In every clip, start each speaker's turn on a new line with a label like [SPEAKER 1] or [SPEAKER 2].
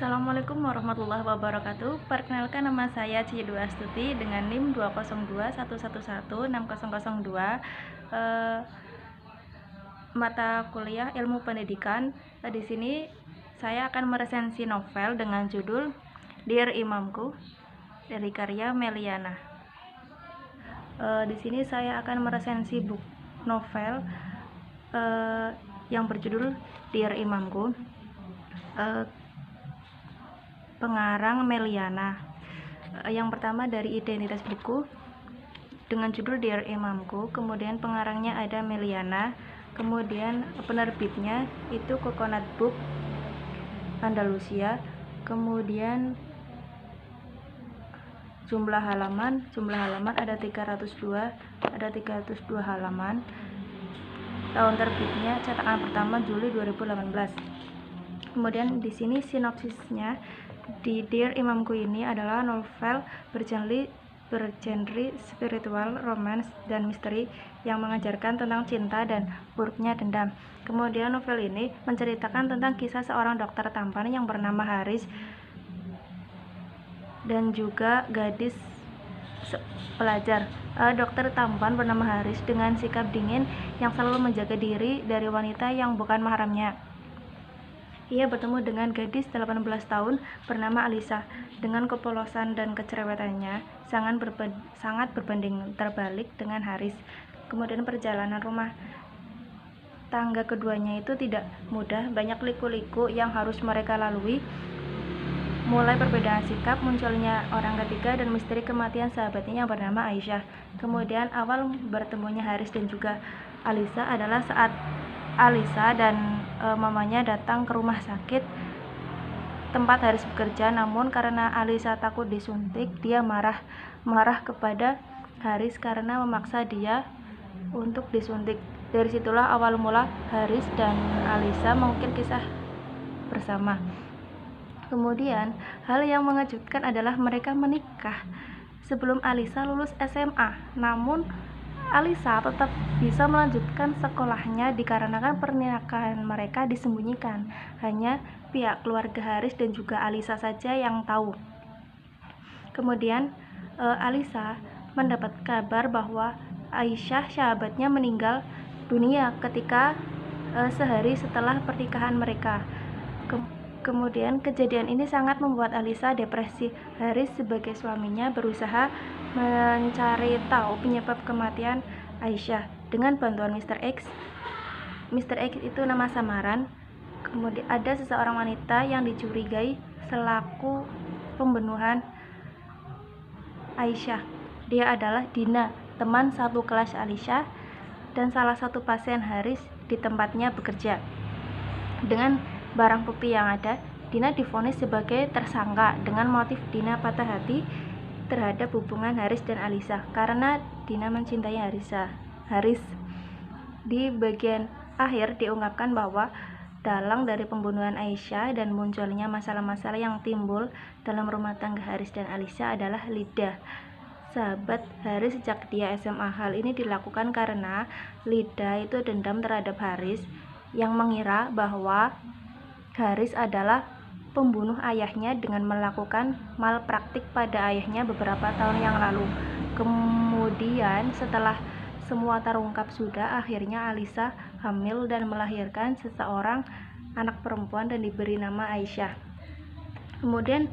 [SPEAKER 1] Assalamualaikum warahmatullahi wabarakatuh. Perkenalkan, nama saya Cidu Astuti dengan NIM 20211160002. Mata kuliah Ilmu Pendidikan. Di sini saya akan meresensi novel dengan judul Dear Imamku dari karya Meliana. Di sini saya akan meresensi buku novel yang berjudul Dear Imamku. Pengarang Meliana. Yang pertama dari identitas buku dengan judul Dear Imamku, kemudian pengarangnya ada Meliana, kemudian penerbitnya itu Coconut Book Andalusia, kemudian jumlah halaman ada 302 halaman. Tahun terbitnya cetakan pertama Juli 2018. Kemudian di sini sinopsisnya, di Dear Imamku ini adalah novel bergenre spiritual, romance, dan misteri yang mengajarkan tentang cinta dan buruknya dendam. Kemudian novel ini menceritakan tentang kisah seorang dokter tampan yang bernama Haris dan juga gadis pelajar. Dokter tampan bernama Haris dengan sikap dingin yang selalu menjaga diri dari wanita yang bukan mahramnya. Ia bertemu dengan gadis 18 tahun bernama Alisa. Dengan kepolosan dan kecerewetannya sangat berbanding terbalik dengan Haris. Kemudian perjalanan rumah tangga keduanya itu tidak mudah, banyak liku-liku yang harus mereka lalui, mulai perbedaan sikap, munculnya orang ketiga, dan misteri kematian sahabatnya yang bernama Aisyah. Kemudian awal bertemunya Haris dan juga Alisa adalah saat Alisa dan mamanya datang ke rumah sakit tempat Haris bekerja, namun karena Alisa takut disuntik, dia marah kepada Haris karena memaksa dia untuk disuntik. Dari situlah awal mula Haris dan Alisa mengukir kisah bersama. Kemudian hal yang mengejutkan adalah mereka menikah sebelum Alisa lulus SMA, namun Alisa tetap bisa melanjutkan sekolahnya dikarenakan pernikahan mereka disembunyikan. Hanya pihak keluarga Haris dan juga Alisa saja yang tahu. Kemudian Alisa mendapat kabar bahwa Aisyah sahabatnya meninggal dunia ketika sehari setelah pernikahan mereka. Kemudian kejadian ini sangat membuat Alisa depresi. Haris sebagai suaminya berusaha mencari tahu penyebab kematian Aisyah dengan bantuan Mr. X. Mr. X itu nama samaran. Kemudian ada seseorang wanita yang dicurigai selaku pembunuhan Aisyah. Dia adalah Dina, teman satu kelas Aisyah dan salah satu pasien Haris di tempatnya bekerja. Dengan barang bukti yang ada, Dina divonis sebagai tersangka dengan motif Dina patah hati terhadap hubungan Haris dan Alisa karena Dina mencintai Haris. Di bagian akhir diungkapkan bahwa dalang dari pembunuhan Aisyah dan munculnya masalah-masalah yang timbul dalam rumah tangga Haris dan Alisa adalah Lida, sahabat Haris sejak dia SMA. Hal ini dilakukan karena Lida itu dendam terhadap Haris yang mengira bahwa Haris adalah pembunuh ayahnya dengan melakukan malpraktik pada ayahnya beberapa tahun yang lalu. Kemudian setelah semua terungkap sudah, akhirnya Alisa hamil dan melahirkan seseorang anak perempuan dan diberi nama Aisyah. Kemudian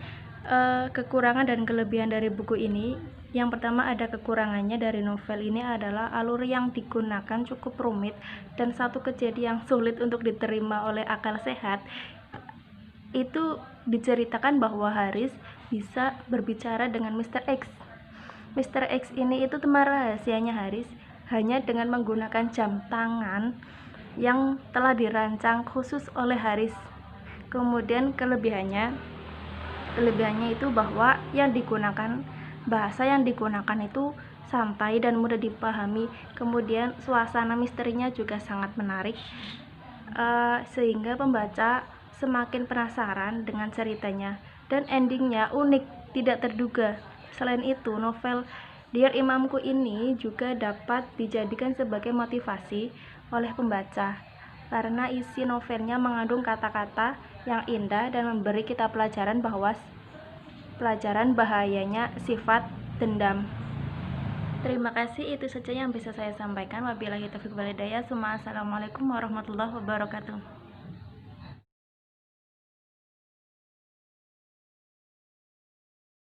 [SPEAKER 1] kekurangan dan kelebihan dari buku ini, yang pertama ada kekurangannya dari novel ini adalah alur yang digunakan cukup rumit dan satu kejadian yang sulit untuk diterima oleh akal sehat. Itu diceritakan bahwa Haris bisa berbicara dengan Mr. X. Mr. X ini itu teman rahasianya Haris hanya dengan menggunakan jam tangan yang telah dirancang khusus oleh Haris. Kemudian kelebihannya itu bahwa bahasa yang digunakan itu santai dan mudah dipahami. Kemudian suasana misterinya juga sangat menarik, sehingga pembaca semakin penasaran dengan ceritanya, dan endingnya unik, tidak terduga. Selain itu, novel Dear Imamku ini juga dapat dijadikan sebagai motivasi oleh pembaca karena isi novelnya mengandung kata-kata yang indah dan memberi kita pelajaran bahayanya sifat dendam. Terima kasih, itu saja yang bisa saya sampaikan. Wabillahi taufiq wal hidayah. Assalamualaikum warahmatullahi wabarakatuh.